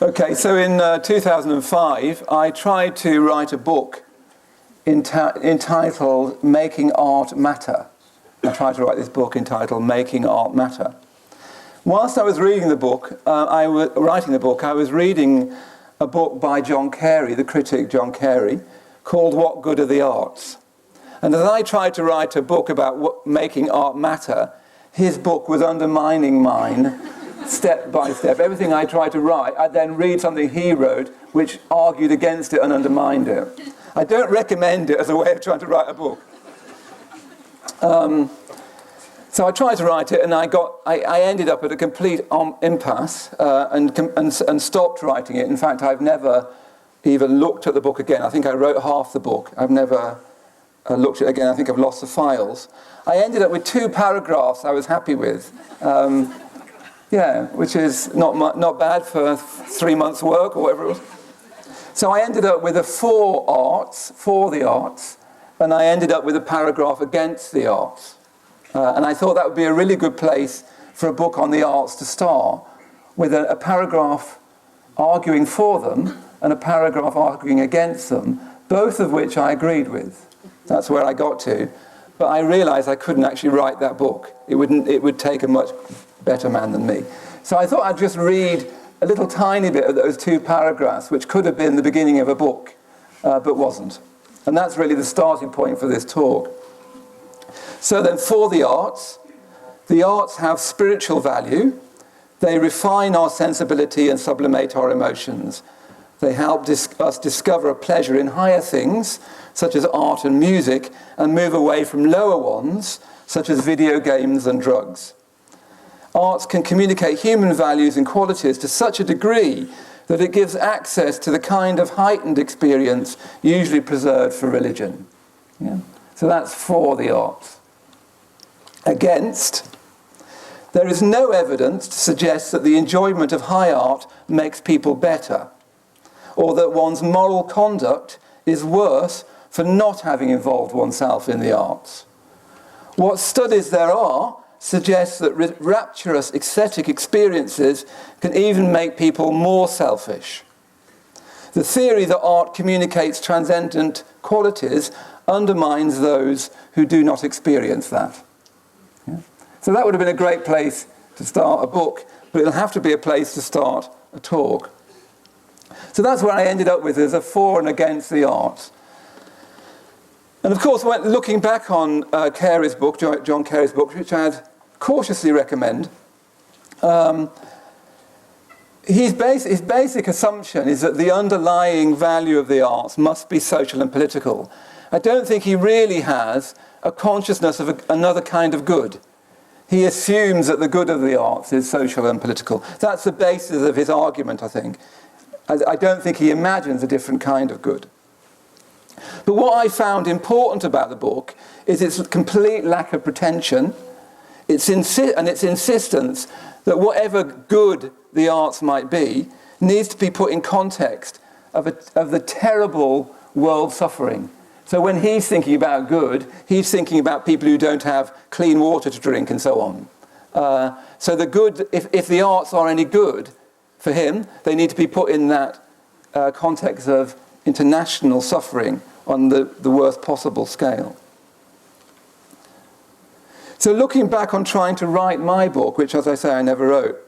Okay, so in 2005, I tried to write a book entitled Making Art Matter. I tried to write this book entitled Making Art Matter. Whilst I was reading the book, I was reading a book by John Carey, the critic John Carey, called What Good Are the Arts? And as I tried to write a book about making art matter, his book was undermining mine step by step. Everything I tried to write, I'd then read something he wrote, which argued against it and undermined it. I don't recommend it as a way of trying to write a book. So I tried to write it, and I ended up at a complete impasse and stopped writing it. In fact, I've never even looked at the book again. I think I wrote half the book. I've never looked at it again. I think I've lost the files. I ended up with 2 paragraphs I was happy with. Which is not bad for 3 months' work or whatever it was. So I ended up with for the arts, and I ended up with a paragraph against the arts. And I thought that would be a really good place for a book on the arts to start, with a paragraph arguing for them and a paragraph arguing against them, both of which I agreed with. That's where I got to. But I realised I couldn't actually write that book. It would take a much better man than me. So I thought I'd just read a little tiny bit of those 2 paragraphs, which could have been the beginning of a book, but wasn't. And that's really the starting point for this talk. So then, for the arts have spiritual value. They refine our sensibility and sublimate our emotions. They help us discover a pleasure in higher things, such as art and music, and move away from lower ones, such as video games and drugs. Arts can communicate human values and qualities to such a degree that it gives access to the kind of heightened experience usually preserved for religion. Yeah? So that's for the arts. Against, there is no evidence to suggest that the enjoyment of high art makes people better, or that one's moral conduct is worse for not having involved oneself in the arts. What studies there are suggests that rapturous aesthetic experiences can even make people more selfish. The theory that art communicates transcendent qualities undermines those who do not experience that. Yeah? So that would have been a great place to start a book, but it'll have to be a place to start a talk. So that's where I ended up with, as a for and against the arts. And of course, looking back on Carey's book, John Carey's book, which I'd cautiously recommend, his basic assumption is that the underlying value of the arts must be social and political. I don't think he really has a consciousness of another kind of good. He assumes that the good of the arts is social and political. That's the basis of his argument, I think. I don't think he imagines a different kind of good. But what I found important about the book is its complete lack of pretension, its insistence that whatever good the arts might be needs to be put in context of the terrible world suffering. So when he's thinking about good, he's thinking about people who don't have clean water to drink and so on. So the good, if the arts are any good for him, they need to be put in that context of international suffering on the worst possible scale. So looking back on trying to write my book, which, as I say, I never wrote,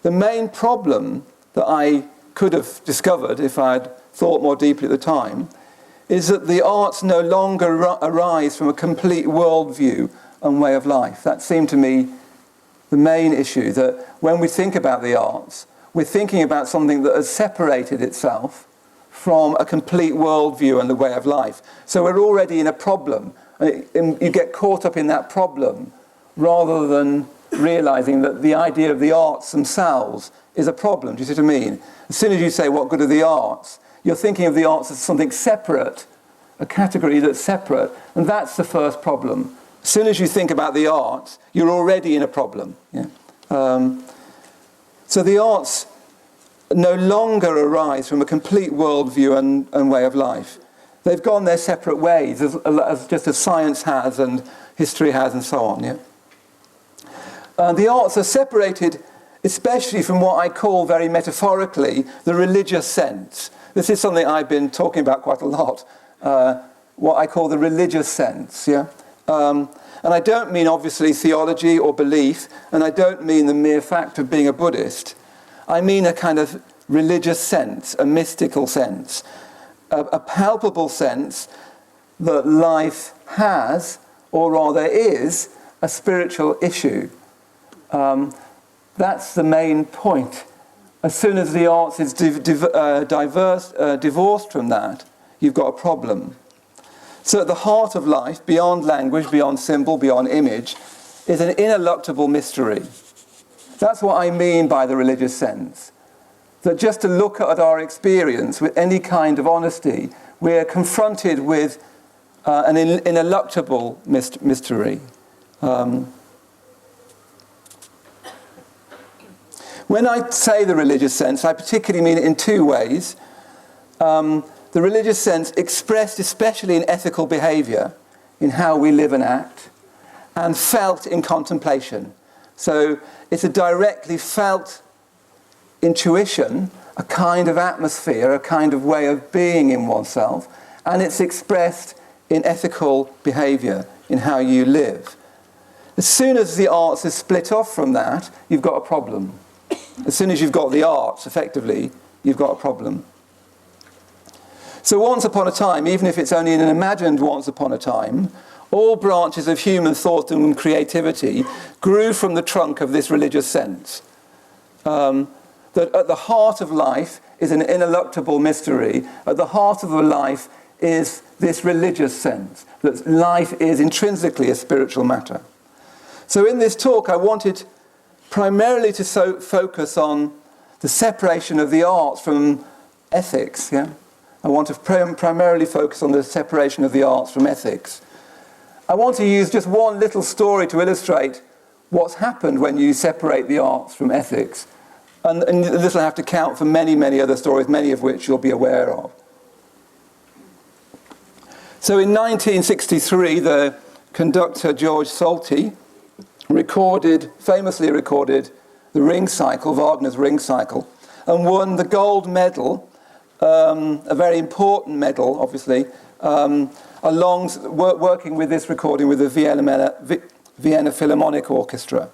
the main problem that I could have discovered if I'd thought more deeply at the time is that the arts no longer arise from a complete worldview and way of life. That seemed to me the main issue, that when we think about the arts, we're thinking about something that has separated itself from a complete worldview and the way of life. So we're already in a problem. And you get caught up in that problem rather than realizing that the idea of the arts themselves is a problem. Do you see what I mean? As soon as you say, what good are the arts? You're thinking of the arts as something separate, a category that's separate. And that's the first problem. As soon as you think about the arts, you're already in a problem. Yeah? So the arts no longer arise from a complete worldview and way of life. They've gone their separate ways, just as science has and history has and so on. Yeah? The arts are separated especially from what I call very metaphorically the religious sense. This is something I've been talking about quite a lot, what I call the religious sense. Yeah? And I don't mean obviously theology or belief, and I don't mean the mere fact of being a Buddhist. I mean a kind of religious sense, a mystical sense, a palpable sense that life has, or rather is, a spiritual issue. That's the main point. As soon as the arts is divorced from that, you've got a problem. So at the heart of life, beyond language, beyond symbol, beyond image, is an ineluctable mystery. That's what I mean by the religious sense. That just to look at our experience with any kind of honesty, we're confronted with an ineluctable mystery. When I say the religious sense, I particularly mean it in two ways. The religious sense expressed especially in ethical behaviour, in how we live and act, and felt in contemplation. So it's a directly felt intuition, a kind of atmosphere, a kind of way of being in oneself, and it's expressed in ethical behaviour, in how you live. As soon as the arts is split off from that, you've got a problem. As soon as you've got the arts, effectively, you've got a problem. So once upon a time, even if it's only an imagined once upon a time, all branches of human thought and creativity grew from the trunk of this religious sense. That at the heart of life is an ineluctable mystery. At the heart of life is this religious sense, that life is intrinsically a spiritual matter. So in this talk, I wanted primarily to focus on the separation of the arts from ethics. Yeah? I want to primarily focus on the separation of the arts from ethics. I want to use just one little story to illustrate what's happened when you separate the arts from ethics. And this will have to count for many, many other stories, many of which you'll be aware of. So in 1963, the conductor George Solti famously recorded the Ring Cycle, Wagner's Ring Cycle, and won the gold medal, a very important medal, obviously, working with this recording with the Vienna Philharmonic Orchestra.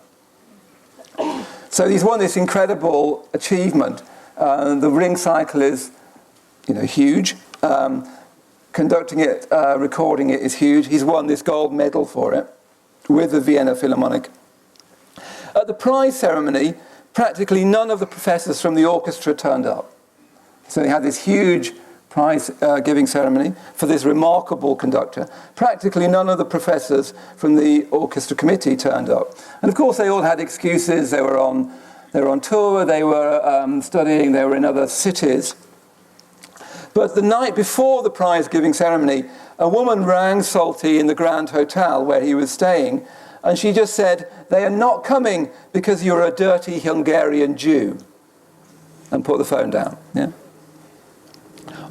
So he's won this incredible achievement. The Ring Cycle is, huge. Conducting it, recording it is huge. He's won this gold medal for it with the Vienna Philharmonic. At the prize ceremony, practically none of the professors from the orchestra turned up. So they had this huge prize-giving ceremony for this remarkable conductor. Practically none of the professors from the orchestra committee turned up. And of course they all had excuses. They were on tour, they were studying, they were in other cities. But the night before the prize-giving ceremony, a woman rang Solti in the Grand Hotel where he was staying, and she just said, "They are not coming because you're a dirty Hungarian Jew," and put the phone down. Yeah?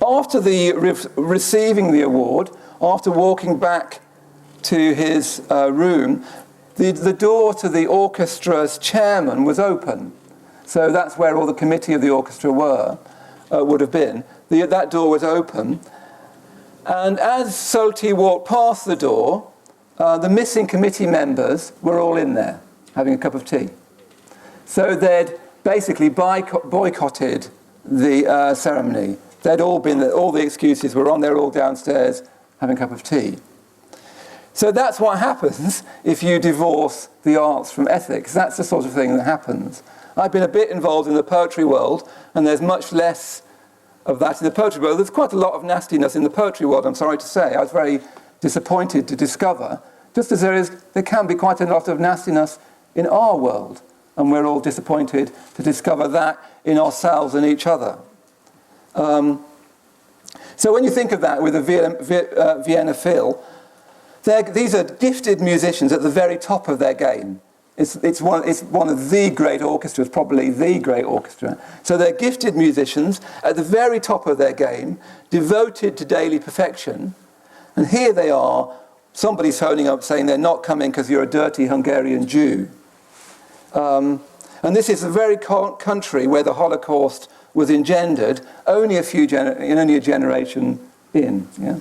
After receiving the award, after walking back to his room, the door to the orchestra's chairman was open. So that's where all the committee of the orchestra would have been. That door was open. And as Solti walked past the door, the missing committee members were all in there, having a cup of tea. So they'd basically boycotted the ceremony. They'd all been there, all the excuses were on, they were all downstairs having a cup of tea. So that's what happens if you divorce the arts from ethics. That's the sort of thing that happens. I've been a bit involved in the poetry world, and there's much less of that in the poetry world. There's quite a lot of nastiness in the poetry world, I'm sorry to say. I was very disappointed to discover, just as there can be quite a lot of nastiness in our world, and we're all disappointed to discover that in ourselves and each other. So when you think of that with the Vienna Phil, these are gifted musicians at the very top of their game. It's one of the great orchestras, probably the great orchestra. So they're gifted musicians at the very top of their game, devoted to daily perfection. And here they are, somebody's phoning up saying they're not coming because you're a dirty Hungarian Jew. And this is the very country where the Holocaust was engendered, only a generation in. Yeah?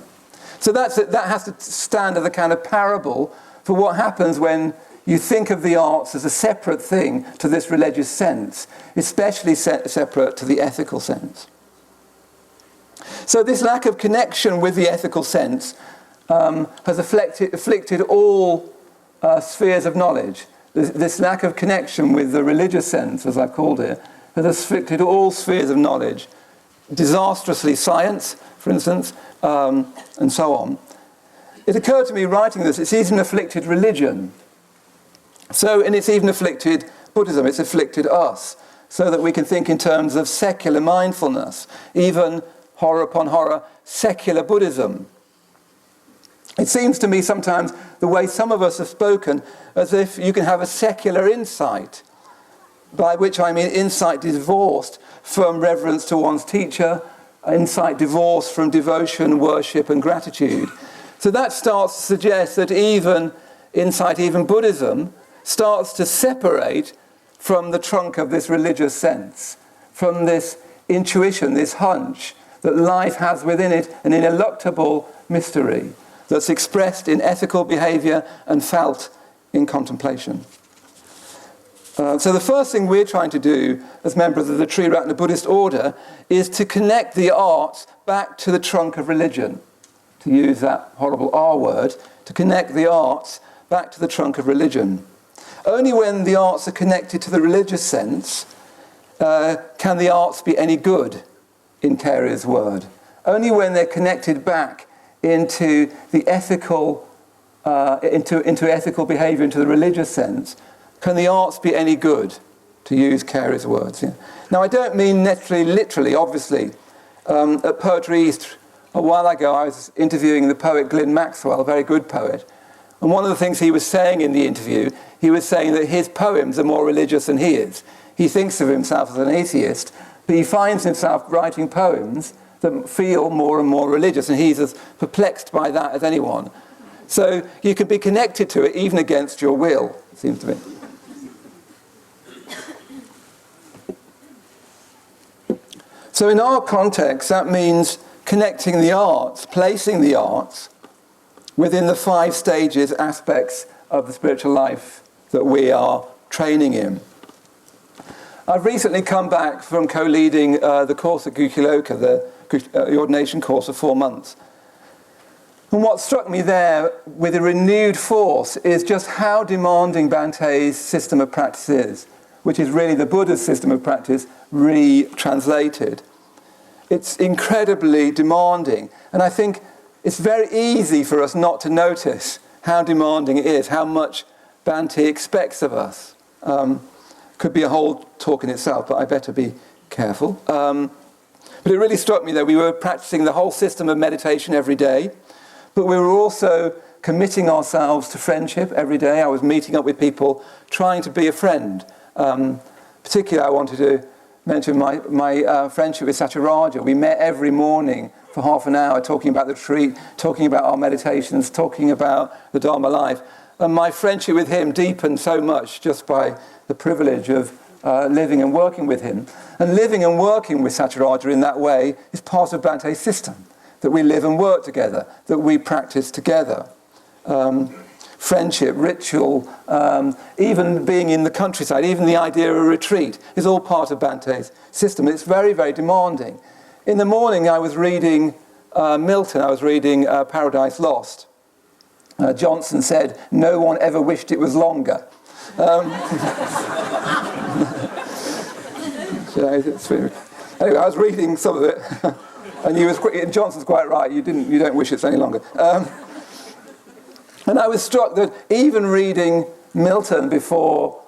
So that has to stand as a kind of parable for what happens when you think of the arts as a separate thing to this religious sense, especially separate to the ethical sense. So this lack of connection with the ethical sense has afflicted all spheres of knowledge. This lack of connection with the religious sense, as I've called it, has afflicted all spheres of knowledge. Disastrously science, for instance, and so on. It occurred to me writing this, it's even afflicted religion. And it's even afflicted Buddhism, it's afflicted us, so that we can think in terms of secular mindfulness, even horror upon horror, secular Buddhism. It seems to me sometimes the way some of us have spoken as if you can have a secular insight, by which I mean insight divorced from reverence to one's teacher, insight divorced from devotion, worship and gratitude. So that starts to suggest that even insight, even Buddhism, starts to separate from the trunk of this religious sense, from this intuition, this hunch that life has within it an ineluctable mystery that's expressed in ethical behavior and felt in contemplation. So the first thing we're trying to do as members of the Triratna Buddhist order is to connect the arts back to the trunk of religion, to use that horrible R word, to connect the arts back to the trunk of religion. Only when the arts are connected to the religious sense can the arts be any good, in Carey's word. Only when they're connected back into the ethical, into ethical behaviour, into the religious sense, can the arts be any good, to use Carey's words. Yeah? Now, I don't mean necessarily literally, obviously. At Poetry East, a while ago, I was interviewing the poet Glyn Maxwell, a very good poet. And one of the things he was saying in the interview, he was saying that his poems are more religious than he is. He thinks of himself as an atheist, but he finds himself writing poems that feel more and more religious, and he's as perplexed by that as anyone. So you can be connected to it even against your will, it seems to me. So in our context, that means connecting the arts, placing the arts within the 5 stages, aspects of the spiritual life that we are training in. I've recently come back from co-leading the course at Gukiloka, the ordination course of 4 months. And what struck me there with a renewed force is just how demanding Bante's system of practice is, which is really the Buddha's system of practice retranslated. It's incredibly demanding. And I think it's very easy for us not to notice how demanding it is, how much Bante expects of us. Could be a whole talk in itself, but I better be careful. But it really struck me that we were practicing the whole system of meditation every day, but we were also committing ourselves to friendship every day. I was meeting up with people, trying to be a friend. Particularly, I wanted to mention my friendship with Satyaraja. We met every morning for half an hour, talking about the retreat, talking about our meditations, talking about the Dharma life. And my friendship with him deepened so much just by the privilege of living and working with him. And living and working with Satyaraja in that way is part of Bante's system, that we live and work together, that we practice together. Friendship, ritual, even being in the countryside, even the idea of a retreat is all part of Bante's system. It's very, very demanding. In the morning I was reading Milton, I was reading Paradise Lost. Johnson said, "No one ever wished it was longer." Anyway, I was reading some of it, and Johnson's quite right. You don't wish it's any longer. And I was struck that even reading Milton before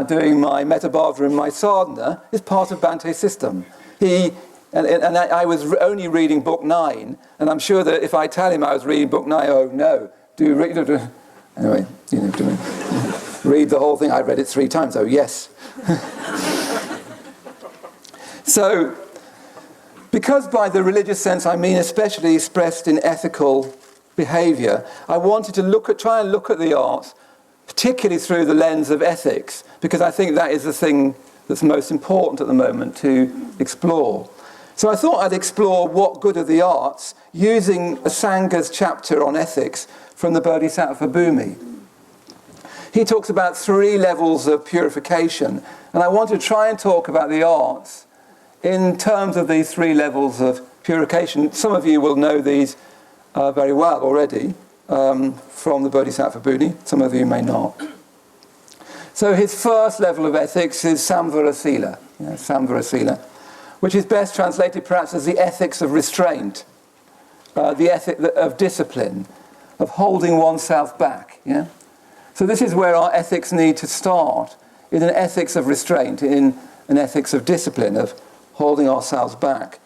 doing my Metabhavra and my sadhana is part of Bante's system. I was only reading book 9, and I'm sure that if I tell him I was reading book 9, oh no, do read it. Anyway, read the whole thing. I read it 3 times. Oh yes. So, because by the religious sense I mean especially expressed in ethical behaviour, I wanted to try and look at the arts particularly through the lens of ethics, because I think that is the thing that's most important at the moment to explore. So I thought I'd explore what good are the arts using Asanga's chapter on ethics from the Bodhisattva Bhumi. He talks about 3 levels of purification, and I want to try and talk about the arts in terms of these 3 levels of purification. Some of you will know these very well already from the Bodhisattva Bhumi. Some of you may not. So his first level of ethics is Samvara Sila, Samvara Sila, which is best translated perhaps as the ethics of restraint, the ethic of discipline, of holding oneself back. Yeah? So this is where our ethics need to start, in an ethics of restraint, in an ethics of discipline, of holding ourselves back.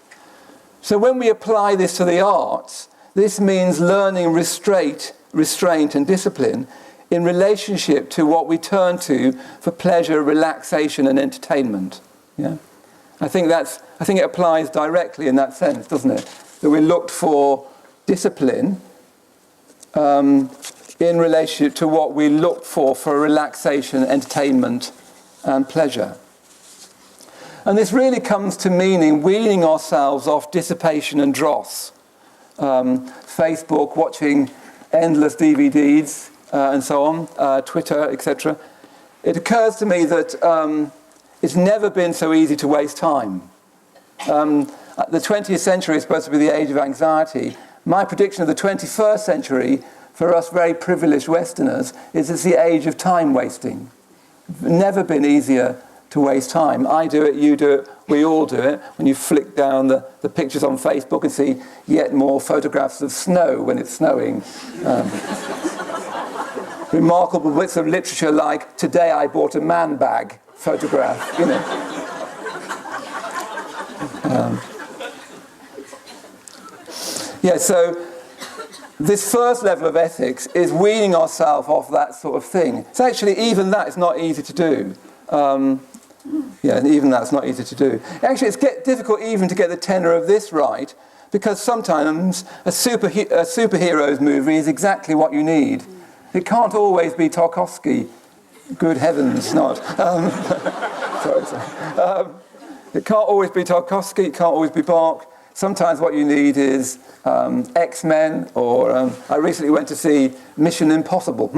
So when we apply this to the arts, this means learning restraint and discipline in relationship to what we turn to for pleasure, relaxation and entertainment. Yeah? I think it applies directly in that sense, doesn't it? That we looked for discipline in relationship to what we look for relaxation, entertainment and pleasure. And this really comes to meaning weaning ourselves off dissipation and dross. Facebook, watching endless DVDs and so on, Twitter, etc. It occurs to me that it's never been so easy to waste time. The 20th century is supposed to be the age of anxiety. My prediction of the 21st century, for us very privileged Westerners, is it's the age of time wasting. Never been easier to waste time. I do it, you do it, we all do it. When you flick down the pictures on Facebook and see yet more photographs of snow when it's snowing. Remarkable bits of literature like, today I bought a man bag photograph, you know. So this first level of ethics is weaning ourselves off that sort of thing. So actually, even that is not easy to do. Even that's not easy to do. Actually, it's difficult even to get the tenor of this right, because sometimes a superhero's movie is exactly what you need. It can't always be Tarkovsky. Good heavens, not. It can't always be Tarkovsky, it can't always be Bach. Sometimes what you need is X-Men, or I recently went to see Mission Impossible.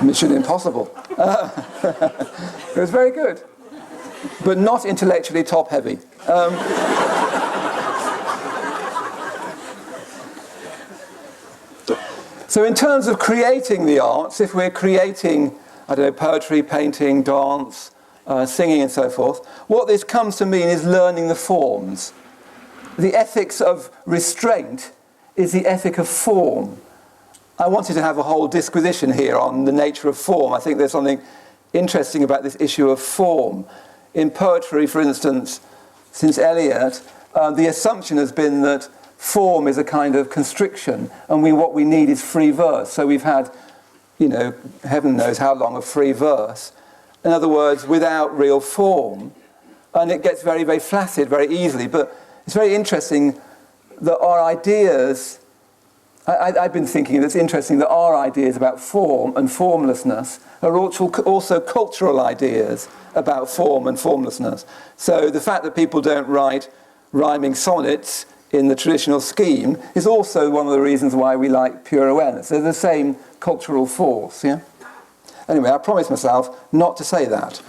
Mission Impossible. It was very good, but not intellectually top-heavy. So in terms of creating the arts, if we're creating, poetry, painting, dance, singing and so forth, what this comes to mean is learning the forms. The ethics of restraint is the ethic of form. I wanted to have a whole disquisition here on the nature of form. I think there's something interesting about this issue of form. In poetry, for instance, since Eliot, the assumption has been that form is a kind of constriction, and what we need is free verse. So we've had, heaven knows how long of free verse. In other words, without real form. And it gets very, very flaccid very easily. But it's very interesting that our ideas, I've been thinking it's interesting that our ideas about form and formlessness are also cultural ideas about form and formlessness. So the fact that people don't write rhyming sonnets in the traditional scheme is also one of the reasons why we like pure awareness. They're the same cultural force, yeah? Anyway, I promised myself not to say that.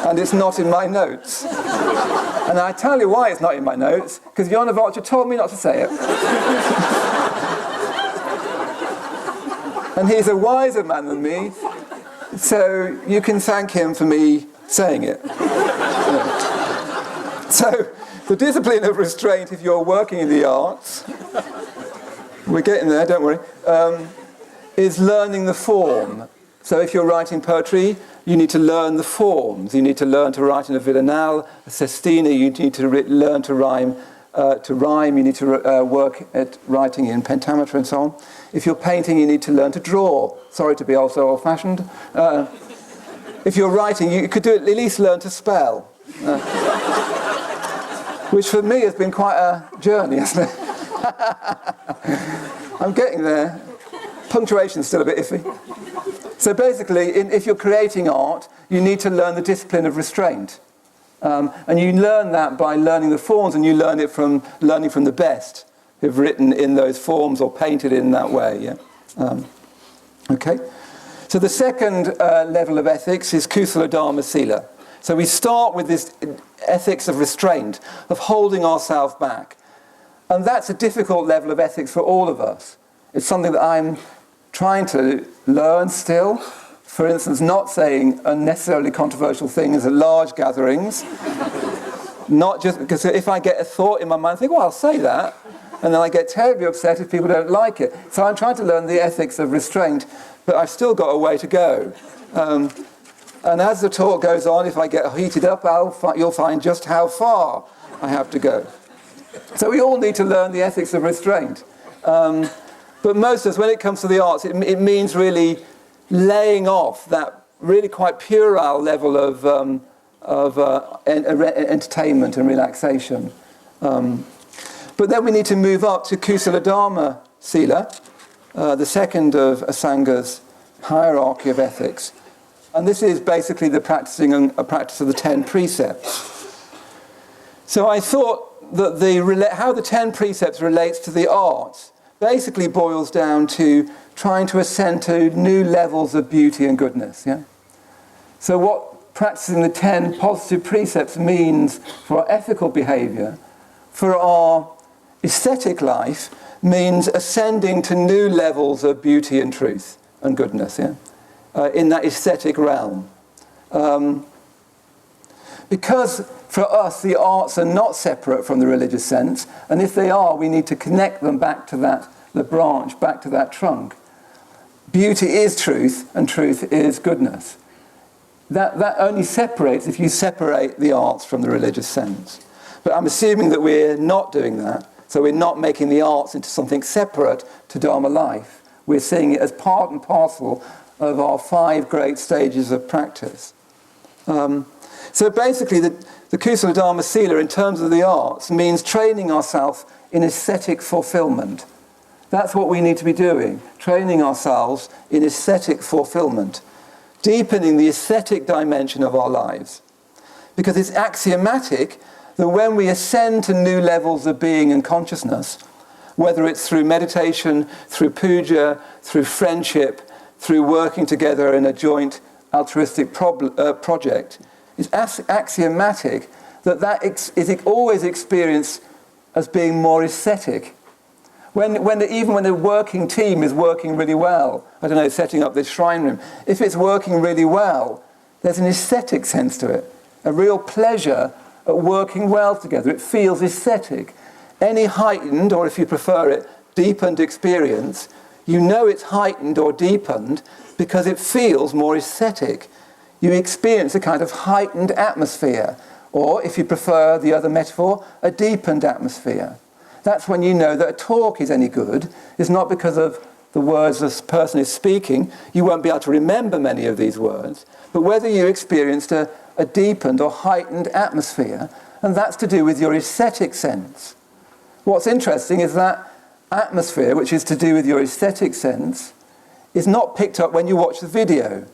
And it's not in my notes. And I tell you why it's not in my notes, because Jona Vulture told me not to say it. And he's a wiser man than me, so you can thank him for me saying it. So, the discipline of restraint, if you're working in the arts, we're getting there, don't worry, is learning the form. So if you're writing poetry, you need to learn the forms. You need to learn to write in a villanelle, a sestina. You need to learn to rhyme. You need to work at writing in pentameter and so on. If you're painting, you need to learn to draw. Sorry to be also old-fashioned. If you're writing, you could at least learn to spell. Which for me has been quite a journey, hasn't it? I'm getting there. Punctuation's still a bit iffy. So basically, if you're creating art, you need to learn the discipline of restraint. And you learn that by learning the forms, and you learn it from learning from the best who've written in those forms or painted in that way. Yeah? Okay? So the second level of ethics is kusala dharma sila. So we start with this ethics of restraint, of holding ourselves back. And that's a difficult level of ethics for all of us. It's something that I'm trying to learn still. For instance, not saying unnecessarily controversial things at large gatherings. Not just because if I get a thought in my mind, I think, well, I'll say that. And then I get terribly upset if people don't like it. So I'm trying to learn the ethics of restraint, but I've still got a way to go. And as the talk goes on, if I get heated up, you'll find just how far I have to go. So we all need to learn the ethics of restraint. But most of us, when it comes to the arts, it means really laying off that really quite puerile level of entertainment and relaxation. But then we need to move up to kusala dharma sila, the second of Asanga's hierarchy of ethics. And this is basically a practice of the 10 precepts. So I thought that how the 10 precepts relates to the arts basically boils down to trying to ascend to new levels of beauty and goodness. Yeah? So what practicing the 10 positive precepts means for our ethical behaviour, for our aesthetic life, means ascending to new levels of beauty and truth and goodness. Yeah? In that aesthetic realm. Because for us the arts are not separate from the religious sense, and if they are, we need to connect them back to the branch, back to that trunk. Beauty is truth, and truth is goodness. That only separates if you separate the arts from the religious sense. But I'm assuming that we're not doing that, so we're not making the arts into something separate to Dharma life. We're seeing it as part and parcel of our 5 great stages of practice. So basically, the kusala dharma sila, in terms of the arts, means training ourselves in aesthetic fulfillment. That's what we need to be doing, training ourselves in aesthetic fulfillment, deepening the aesthetic dimension of our lives. Because it's axiomatic that when we ascend to new levels of being and consciousness, whether it's through meditation, through puja, through friendship, through working together in a joint altruistic project, it's axiomatic that is always experienced as being more aesthetic. Even when a working team is working really well, I don't know, setting up this shrine room, if it's working really well, there's an aesthetic sense to it, a real pleasure at working well together. It feels aesthetic. Any heightened, or if you prefer it, deepened experience, you know it's heightened or deepened because it feels more aesthetic. You experience a kind of heightened atmosphere, or if you prefer the other metaphor, a deepened atmosphere. That's when you know that a talk is any good. It's not because of the words this person is speaking. You won't be able to remember many of these words, but whether you experienced a deepened or heightened atmosphere, and that's to do with your aesthetic sense. What's interesting is that atmosphere, which is to do with your aesthetic sense, is not picked up when you watch the video.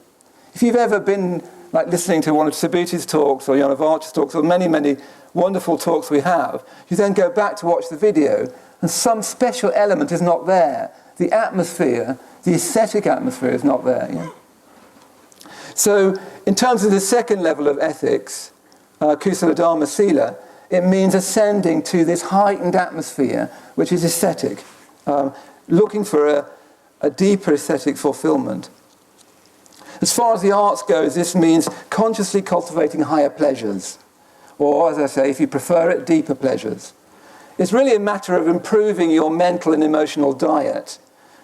If you've ever been listening to one of Subhuti's talks or Jan of Archer's talks or many, many wonderful talks we have, you then go back to watch the video and some special element is not there. The atmosphere, the aesthetic atmosphere is not there. Yeah? So in terms of the second level of ethics, kusala dharma sila, it means ascending to this heightened atmosphere, which is aesthetic, looking for a deeper aesthetic fulfillment. As far as the arts goes, this means consciously cultivating higher pleasures, or, as I say, if you prefer it, deeper pleasures. It's really a matter of improving your mental and emotional diet,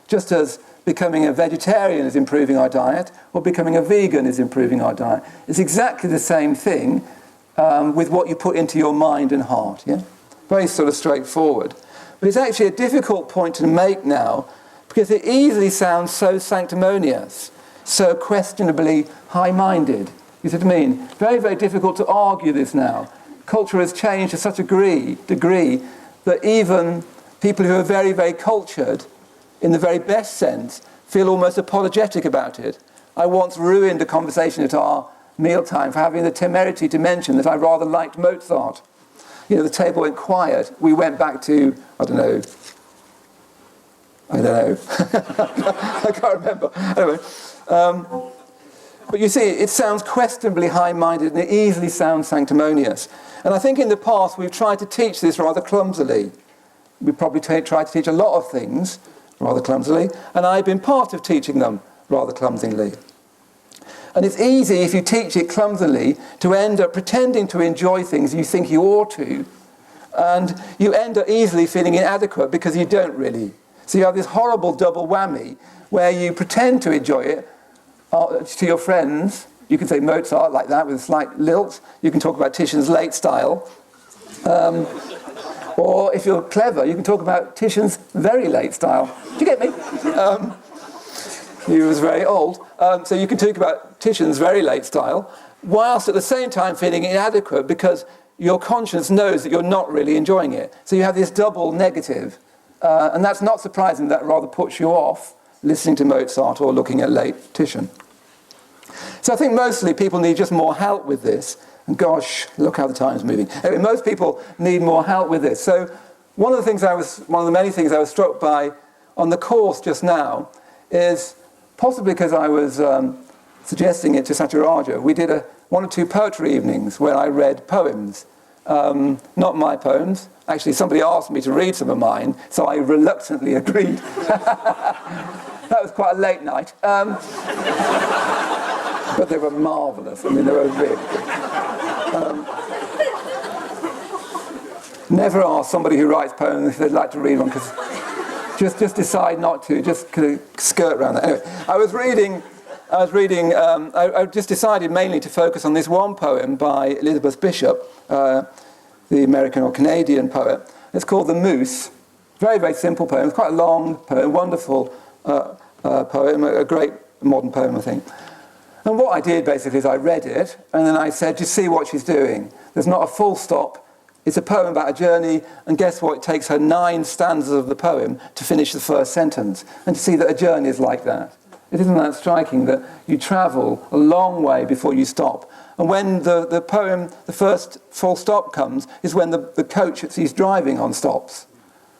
just as becoming a vegetarian is improving our diet, or becoming a vegan is improving our diet. It's exactly the same thing with what you put into your mind and heart. Yeah? Very sort of straightforward. But it's actually a difficult point to make now, because it easily sounds so sanctimonious, so questionably high-minded. You see what I mean? Very, very difficult to argue this now. Culture has changed to such a degree that even people who are very, very cultured in the very best sense, feel almost apologetic about it. I once ruined a conversation at our mealtime for having the temerity to mention that I rather liked Mozart. You know, the table went quiet. We went back to, I don't know. I can't remember. Anyway. But you see, it sounds questionably high-minded and it easily sounds sanctimonious. And I think in the past we've tried to teach this rather clumsily. We've probably tried to teach a lot of things rather clumsily, and I've been part of teaching them rather clumsily. And it's easy, if you teach it clumsily, to end up pretending to enjoy things you think you ought to, and you end up easily feeling inadequate because you don't really. So you have this horrible double whammy where you pretend to enjoy it to your friends. You can say Mozart like that with a slight lilt. You can talk about Titian's late style. Or if you're clever, you can talk about Titian's very late style. Do you get me? He was very old. So you can talk about Titian's very late style, whilst at the same time feeling inadequate because your conscience knows that you're not really enjoying it. So you have this double negative. And that's not surprising. That rather puts you off listening to Mozart or looking at late Titian. So I think mostly people need just more help with this. And gosh, look how the time's moving. Anyway, most people need more help with this. So one of the many things I was struck by on the course just now is, possibly because I was suggesting it to Satyaraja, we did one or two poetry evenings where I read poems. Not my poems. Actually, somebody asked me to read some of mine, so I reluctantly agreed. That was quite a late night. But they were marvellous. I mean, they were really good. Never ask somebody who writes poems if they'd like to read one, because just decide not to, just kind of skirt around that. Anyway, I just decided mainly to focus on this one poem by Elizabeth Bishop, the American or Canadian poet. It's called The Moose. Very, very simple poem. It's quite a long poem, wonderful poem, a great modern poem, I think. And what I did, basically, is I read it, and then I said, you see what she's doing. There's not a full stop. It's a poem about a journey, and guess what? It takes her 9 stanzas of the poem to finish the first sentence. And to see that a journey is like that. It isn't that striking that you travel a long way before you stop. And when the poem, the first full stop comes, is when the coach that she's driving on stops.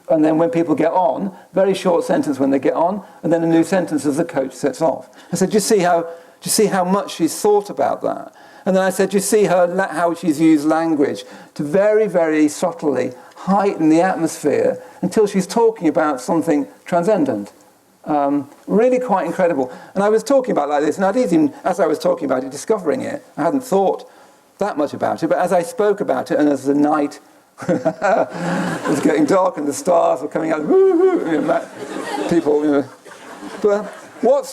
And then when people get on, very short sentence when they get on, and then a new sentence as the coach sets off. I said, do you see how much she's thought about that? And then I said, do you see how she's used language to very, very subtly heighten the atmosphere until she's talking about something transcendent? Really quite incredible. And I was talking about it like this, and as I was talking about it, discovering it, I hadn't thought that much about it, but as I spoke about it, and as the night was getting dark and the stars were coming out, people, But what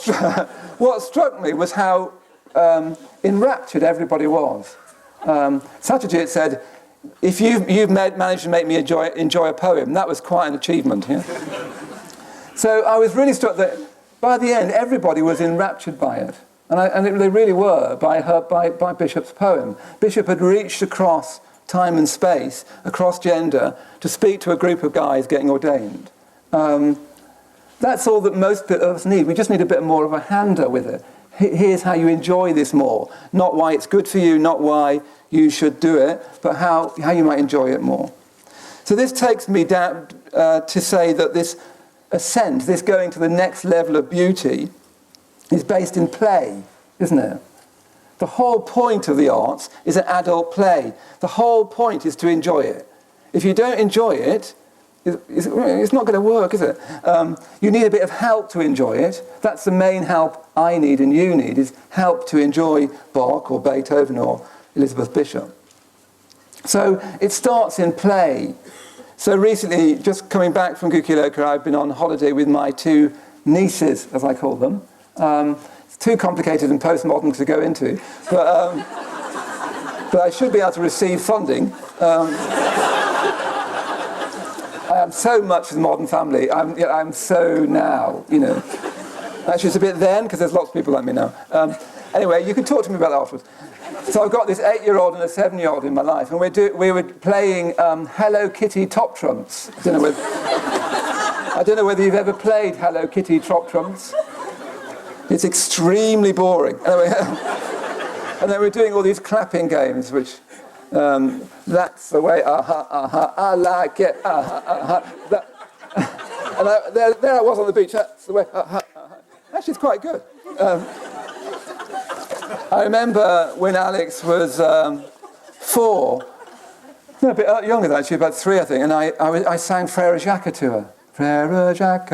struck me was how enraptured everybody was. Satyajit said, if you've managed to make me enjoy a poem, that was quite an achievement. Yeah? So I was really struck that by the end, everybody was enraptured by it. And they really were, by Bishop's poem. Bishop had reached across time and space, across gender, to speak to a group of guys getting ordained. That's all that most of us need. We just need a bit more of a hander with it. Here's how you enjoy this more. Not why it's good for you, not why you should do it, but how you might enjoy it more. So this takes me down to say that this ascent, this going to the next level of beauty, is based in play, isn't it? The whole point of the arts is an adult play. The whole point is to enjoy it. If you don't enjoy it, it's not going to work, is it? You need a bit of help to enjoy it. That's the main help I need and you need, is help to enjoy Bach or Beethoven or Elizabeth Bishop. So it starts in play. So recently, just coming back from Kukiloka, I've been on holiday with my 2 nieces, as I call them. It's too complicated and postmodern to go into, but I should be able to receive funding. I am so much of the modern family. I'm so now, Actually, it's a bit then, because there's lots of people like me now. Anyway, you can talk to me about that afterwards. So I've got this 8-year-old and a 7-year-old in my life, and we were playing Hello Kitty top trumps, with I don't know whether you've ever played Hello Kitty Trop Trumps. It's extremely boring. Anyway, and then we're doing all these clapping games, which, that's the way, I like it, that. And there I was on the beach, that's the way, Actually, it's quite good. I remember when Alex was 4, no, a bit younger than actually, about 3, I think, and I sang Frère Jacques to her. Frère Jacques,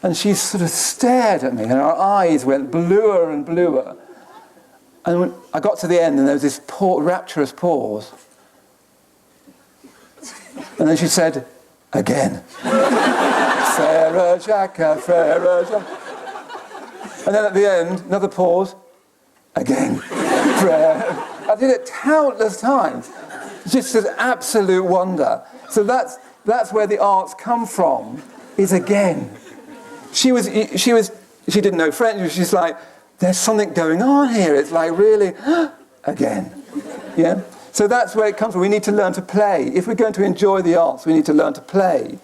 and she sort of stared at me, and her eyes went bluer and bluer. And when I got to the end, and there was this rapturous pause. And then she said, again. Frère Jacques, Frère Jacques. And then at the end, another pause. Again. Frère. I did it countless times. Just an absolute wonder. So that's where the arts come from, is again. She didn't know French. She's like, there's something going on here. It's like really, again. Yeah? So that's where it comes from. We need to learn to play. If we're going to enjoy the arts, we need to learn to play.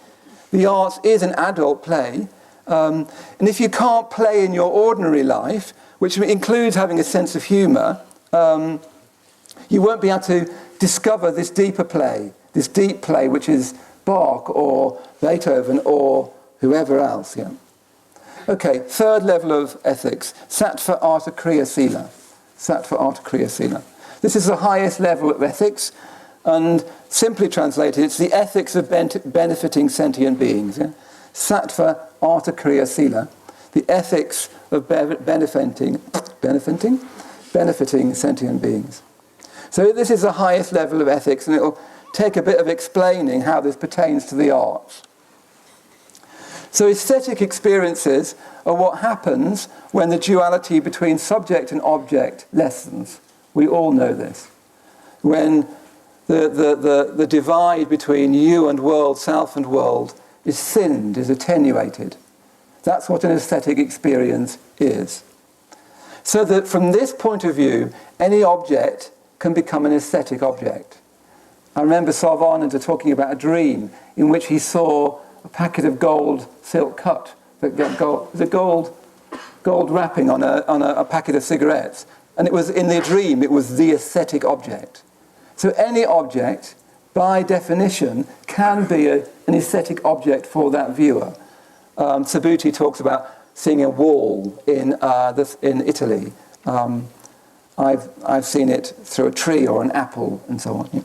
The arts is an adult play. And if you can't play in your ordinary life, which includes having a sense of humour, you won't be able to discover this deeper play, this deep play, which is Bach or Beethoven or whoever else. Yeah. Okay, third level of ethics, sattva arta kriya sila. Sattva arta kriya sila. This is the highest level of ethics, and simply translated, it's the ethics of benefiting sentient beings. Yeah? Sattva arta kriya sila, the ethics of benefiting sentient beings. So this is the highest level of ethics, and it'll take a bit of explaining how this pertains to the arts. So aesthetic experiences are what happens when the duality between subject and object lessens. We all know this. When the divide between you and world, self and world, is thinned, is attenuated. That's what an aesthetic experience is. So that from this point of view, any object can become an aesthetic object. I remember Sarvananda talking about a dream in which he saw a packet of gold silk cut, the gold wrapping on a packet of cigarettes. And it was in the dream, it was the aesthetic object. So any object, by definition, can be an aesthetic object for that viewer. Subhuti talks about seeing a wall in Italy. I've seen it through a tree or an apple and so on.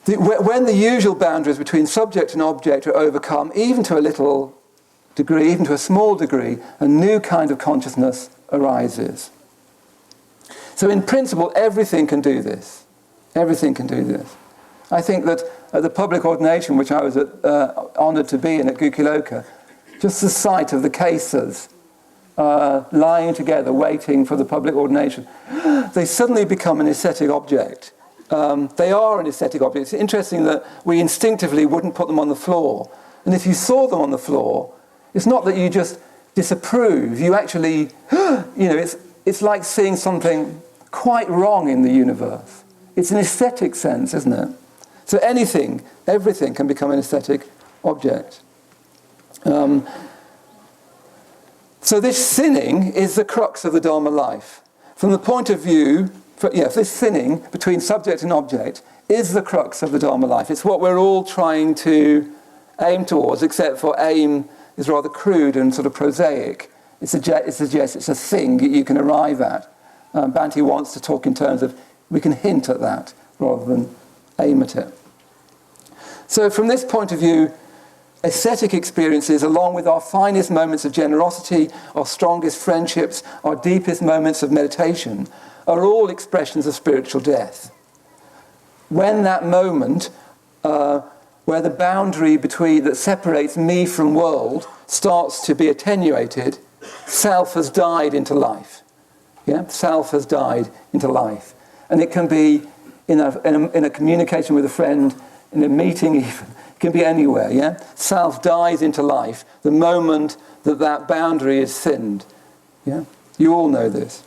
When the usual boundaries between subject and object are overcome, even to a little degree, even to a small degree, a new kind of consciousness arises. So in principle, everything can do this. Everything can do this. I think that at the public ordination, which I was honoured to be in at Gukiloka, just the sight of the cases lying together, waiting for the public ordination, they suddenly become an aesthetic object. They are an aesthetic object. It's interesting that we instinctively wouldn't put them on the floor. And if you saw them on the floor, it's not that you just disapprove. You actually, it's like seeing something quite wrong in the universe. It's an aesthetic sense, isn't it? So everything can become an aesthetic object. So this thinning is the crux of the Dharma life. From the point of view, this thinning between subject and object is the crux of the Dharma life. It's what we're all trying to aim towards, except for aim is rather crude and sort of prosaic. It suggests it's a thing you can arrive at. Bhante wants to talk in terms of we can hint at that rather than aim at it. So from this point of view, aesthetic experiences, along with our finest moments of generosity, our strongest friendships, our deepest moments of meditation, are all expressions of spiritual death. When that moment, where the boundary that separates me from world starts to be attenuated, self has died into life. Yeah, self has died into life, and it can be in a communication with a friend, in a meeting even. It can be anywhere. Yeah, self dies into life the moment that boundary is thinned. Yeah, you all know this.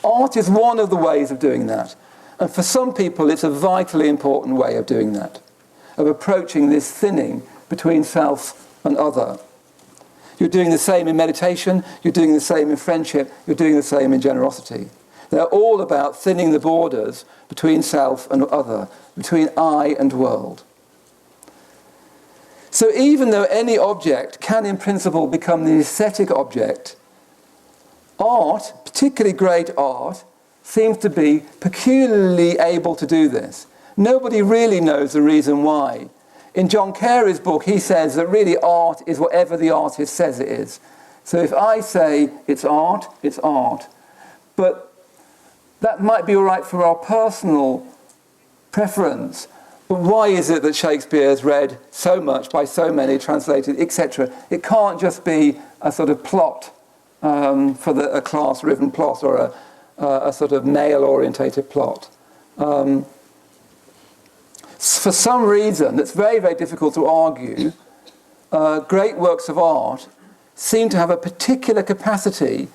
Art is one of the ways of doing that. And for some people, it's a vitally important way of doing that. of approaching this thinning between self and other. You're doing the same in meditation, you're doing the same in friendship, you're doing the same in generosity. They're all about thinning the borders between self and other, between I and world. So even though any object can in principle become the aesthetic object, art, particularly great art, seems to be peculiarly able to do this. Nobody really knows the reason why. In John Carey's book, he says that really art is whatever the artist says it is. So if I say it's art, it's art. But that might be all right for our personal preference. But why is it that Shakespeare is read so much by so many, translated, etc.? It can't just be a sort of plot for a class-driven plot or a sort of male-orientated plot. For some reason that's very, very difficult to argue, great works of art seem to have a particular capacity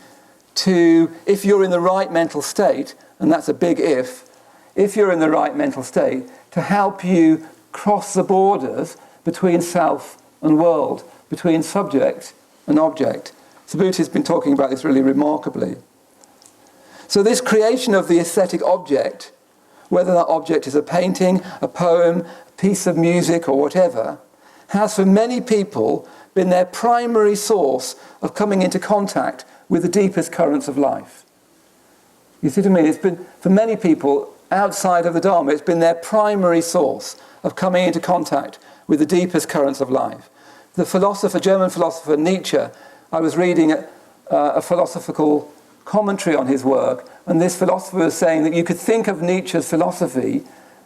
to, if you're in the right mental state, and that's a big if you're in the right mental state, to help you cross the borders between self and world, between subject and object. Subhuti's been talking about this really remarkably. So this creation of the aesthetic object, whether that object is a painting, a poem, a piece of music or whatever, has for many people been their primary source of coming into contact with the deepest currents of life. You see what I mean? It's been, for many people outside of the Dharma, it's been their primary source of coming into contact with the deepest currents of life. The philosopher, German philosopher Nietzsche, I was reading a philosophical commentary on his work, and this philosopher was saying that you could think of Nietzsche's philosophy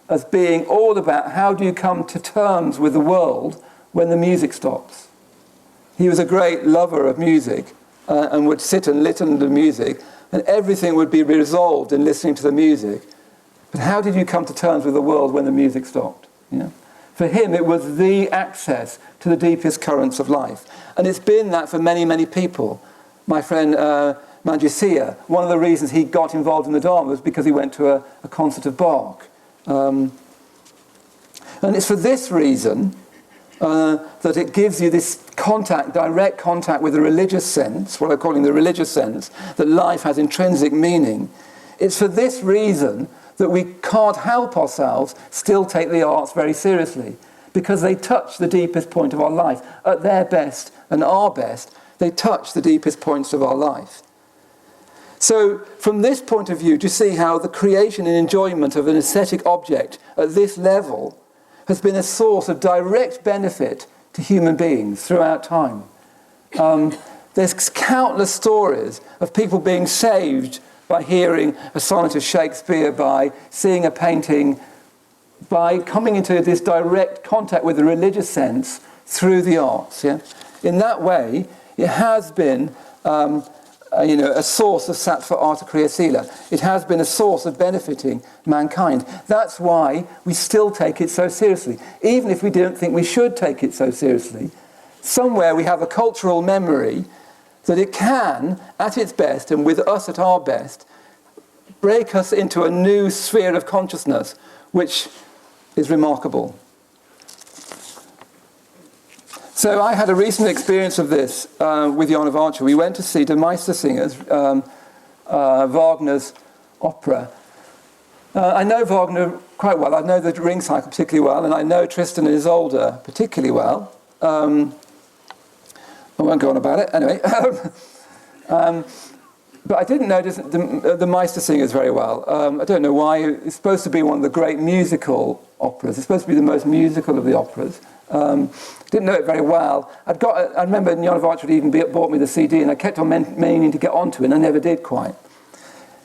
as being all about how do you come to terms with the world when the music stops. He was a great lover of music and would sit and listen to music, and everything would be resolved in listening to the music. But how did you come to terms with the world when the music stopped? You know? For him, it was the access to the deepest currents of life. And it's been that for many, many people. My friend Manjusiya, one of the reasons he got involved in the Dharma was because he went to a concert of Bach. And it's for this reason that it gives you this contact, direct contact with the religious sense, what I'm calling the religious sense, that life has intrinsic meaning. It's for this reason that we can't help ourselves still take the arts very seriously, because they touch the deepest point of our life. At their best and our best, they touch the deepest points of our life. So from this point of view, do you see how the creation and enjoyment of an aesthetic object at this level has been a source of direct benefit to human beings throughout time? There's countless stories of people being saved by hearing a sonnet of Shakespeare, by seeing a painting, by coming into this direct contact with the religious sense through the arts. Yeah? In that way, it has been a source of sattva arta kriya sila. It has been a source of benefiting mankind. That's why we still take it so seriously. Even if we don't think we should take it so seriously, somewhere we have a cultural memory that it can, at its best, and with us at our best, break us into a new sphere of consciousness, which is remarkable. So I had a recent experience of this with Jan of Archer. We went to see the Meistersingers, Wagner's opera. I know Wagner quite well. I know the Ring Cycle particularly well, and I know Tristan and Isolde particularly well. I won't go on about it. Anyway, but I didn't know the Meistersingers very well. I don't know why. It's supposed to be one of the great musical operas. It's supposed to be the most musical of the operas. Didn't know it very well. I remember Jan of Archer had even bought me the CD, and I kept on meaning to get onto it, and I never did quite.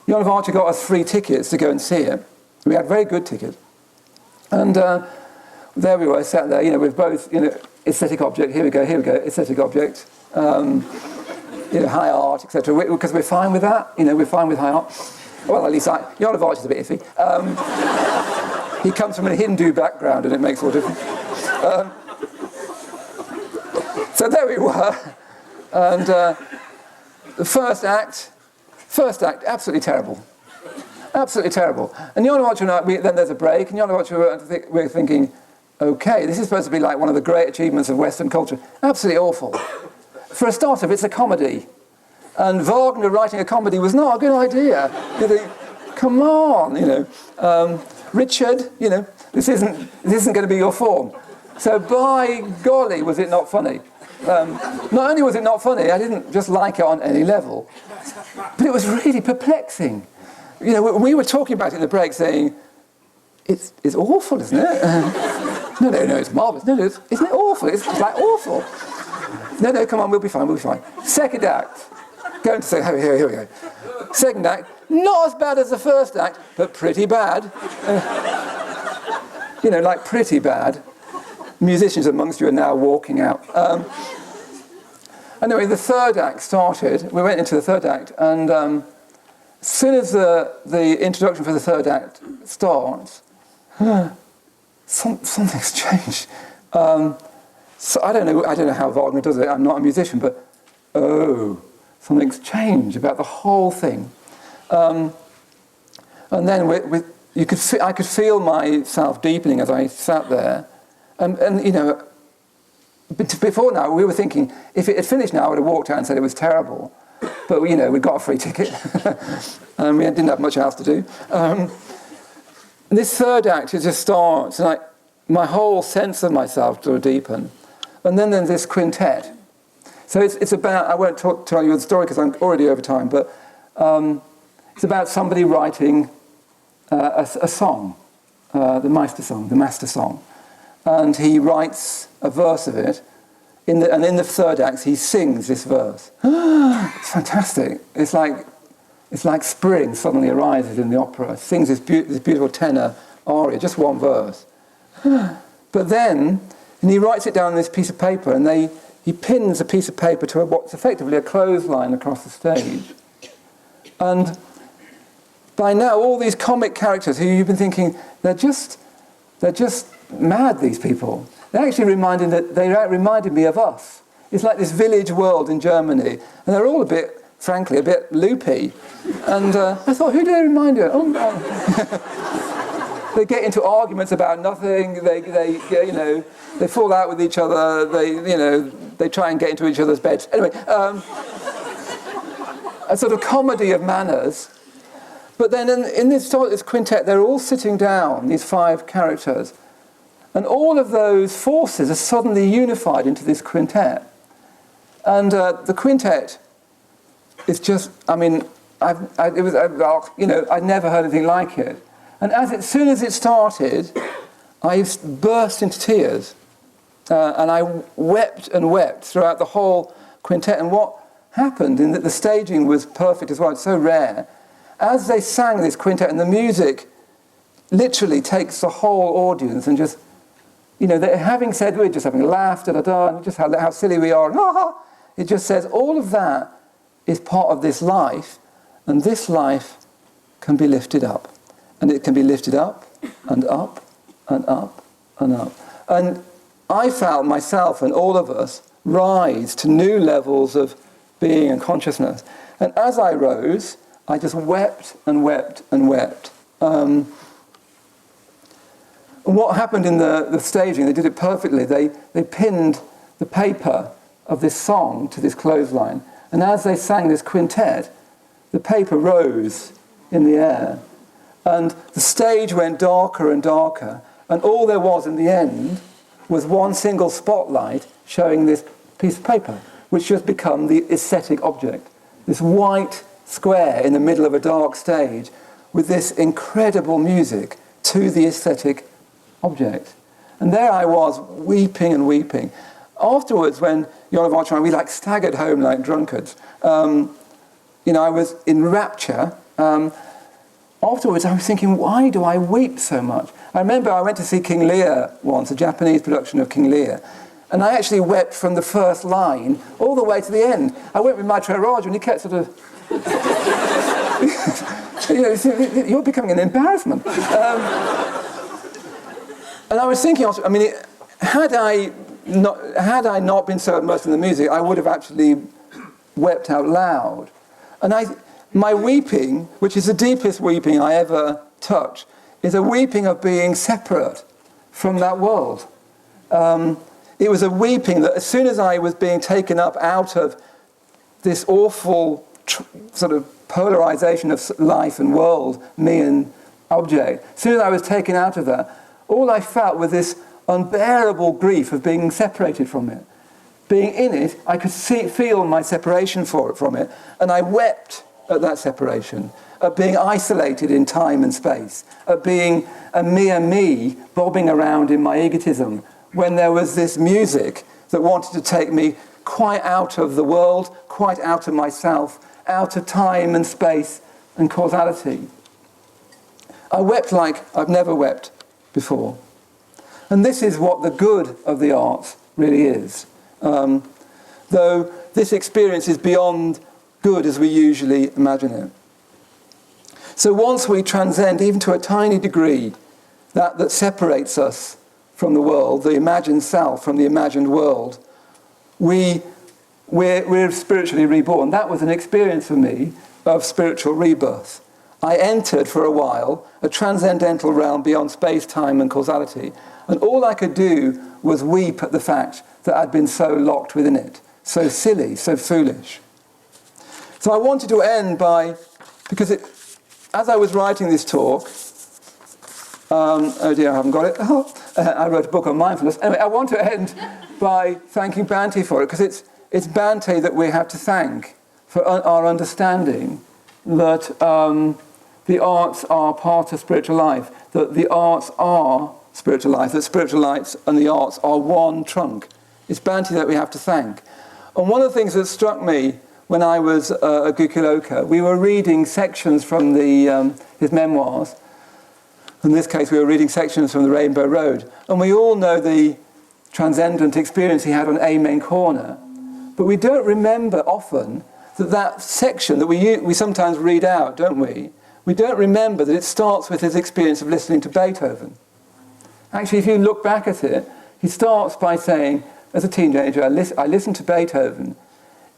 Jan of Archer got us free tickets to go and see it. We had very good tickets. And there we were, sat there, with both, aesthetic object, here we go, aesthetic object, high art, etc. Because we're fine with that, we're fine with high art. Well, at least Jan of Archer's a bit iffy. He comes from a Hindu background, and it makes all difference. So there we were, and the first act, absolutely terrible. Absolutely terrible. And Jan of Archer and I, then there's a break, and Jan of Archer, we're thinking, okay, this is supposed to be like one of the great achievements of Western culture. Absolutely awful. For a starter, it's a comedy. And Wagner writing a comedy was not a good idea. You think, come on, Richard, this isn't going to be your form. So by golly, was it not funny? Not only was it not funny, I didn't just like it on any level, but it was really perplexing. We were talking about it in the break, saying, it's awful, isn't it? No, it's marvellous. No, isn't it awful? It's like awful. No, come on, we'll be fine. Second act. Going to say, here we go. Second act, not as bad as the first act, but pretty bad. Like pretty bad. Musicians amongst you are now walking out. Anyway, the third act started. We went into the third act, and as soon as the introduction for the third act starts, something's changed. So I don't know how Wagner does it. I'm not a musician, but something's changed about the whole thing. And then I could feel myself deepening as I sat there. And before now, we were thinking, if it had finished now, I would have walked out and said it was terrible. But, we'd got a free ticket. And we didn't have much else to do. And this third act, it just starts, and my whole sense of myself sort of deepen. And then there's this quintet. So it's about, I won't tell you the story because I'm already over time, but it's about somebody writing a song, the Master Song. And he writes a verse of it, and in the third act he sings this verse. It's fantastic. It's like spring suddenly arises in the opera. Sings this beautiful tenor aria, just one verse. But then, and he writes it down on this piece of paper, and he pins a piece of paper to what's effectively a clothesline across the stage. And by now, all these comic characters who you've been thinking, they're just mad, these people. They reminded me of us. It's like this village world in Germany, and they're all frankly, a bit loopy. And I thought, who do they remind you of? They get into arguments about nothing. They fall out with each other. They try and get into each other's beds. Anyway, a sort of comedy of manners. But then in this quintet, they're all sitting down, these 5 characters, and all of those forces are suddenly unified into this quintet. And the quintet is just, I'd never heard anything like it. And as soon as it started, I burst into tears. And I wept and wept throughout the whole quintet. And what happened in that the staging was perfect as well, it's so rare. As they sang this quintet, and the music literally takes the whole audience and just, they're having said, we're just having a laugh, da-da-da, and just how silly we are, it just says all of that is part of this life, and this life can be lifted up. And it can be lifted up, and up, and up, and up. And I felt myself and all of us rise to new levels of being and consciousness. And as I rose, I just wept and wept and wept. And what happened in the staging, they did it perfectly. They pinned the paper of this song to this clothesline. And as they sang this quintet, the paper rose in the air. And the stage went darker and darker. And all there was in the end was one single spotlight showing this piece of paper, which has become the aesthetic object. This white square in the middle of a dark stage with this incredible music to the aesthetic object. And there I was, weeping and weeping. Afterwards, when Jan and we staggered home like drunkards, I was in rapture. Afterwards, I was thinking, why do I weep so much? I remember I went to see King Lear once, a Japanese production of King Lear, and I actually wept from the first line all the way to the end. I went with Maitreyabandhu, and he kept sort of... you're becoming an embarrassment. And I was thinking, had I not been so immersed in the music, I would have actually wept out loud. And my weeping, which is the deepest weeping I ever touch, is a weeping of being separate from that world. It was a weeping that as soon as I was being taken up out of this awful sort of polarization of life and world, me and object, as soon as I was taken out of that, all I felt was this unbearable grief of being separated from it. Being in it, I could feel my separation from it, and I wept at that separation, at being isolated in time and space, at being a mere me bobbing around in my egotism, when there was this music that wanted to take me quite out of the world, quite out of myself, out of time and space and causality. I wept like I've never wept before. And this is what the good of the arts really is. Though this experience is beyond good as we usually imagine it. So once we transcend, even to a tiny degree, that separates us from the world, the imagined self from the imagined world, we're spiritually reborn. That was an experience for me of spiritual rebirth. I entered for a while a transcendental realm beyond space, time and causality, and all I could do was weep at the fact that I'd been so locked within it, so silly, so foolish. So I wanted to end by, because as I was writing this talk, oh dear, I haven't got it. I wrote a book on mindfulness. Anyway, I want to end by thanking Bhante for it, because it's Bhante that we have to thank for our understanding that the arts are part of spiritual life, that the arts are spiritual life, that spiritual life and the arts are one trunk. It's Bhante that we have to thank. And one of the things that struck me when I was at Gukuloka, we were reading sections from his memoirs. In this case, we were reading sections from the Rainbow Road. And we all know the transcendent experience he had on Amen Corner. But we don't remember often that section that we sometimes read out, don't we? We don't remember that it starts with his experience of listening to Beethoven. Actually, if you look back at it, he starts by saying, as a teenager, I listened to Beethoven.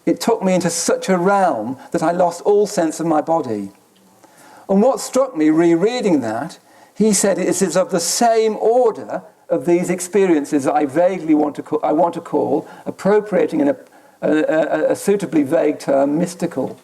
It took me into such a realm that I lost all sense of my body. And what struck me rereading that, he said it is of the same order of these experiences that I vaguely want to call, appropriating in a suitably vague term, mystical.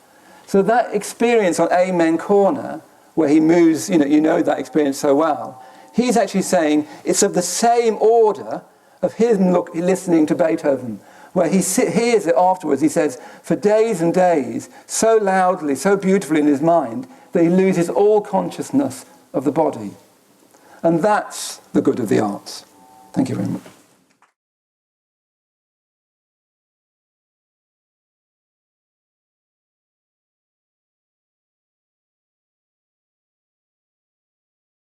So that experience on Amen Corner, where he moves, you know that experience so well, he's actually saying it's of the same order of him listening to Beethoven, where he hears it afterwards. He says, for days and days, so loudly, so beautifully in his mind, that he loses all consciousness of the body. And that's the good of the arts. Thank you very much.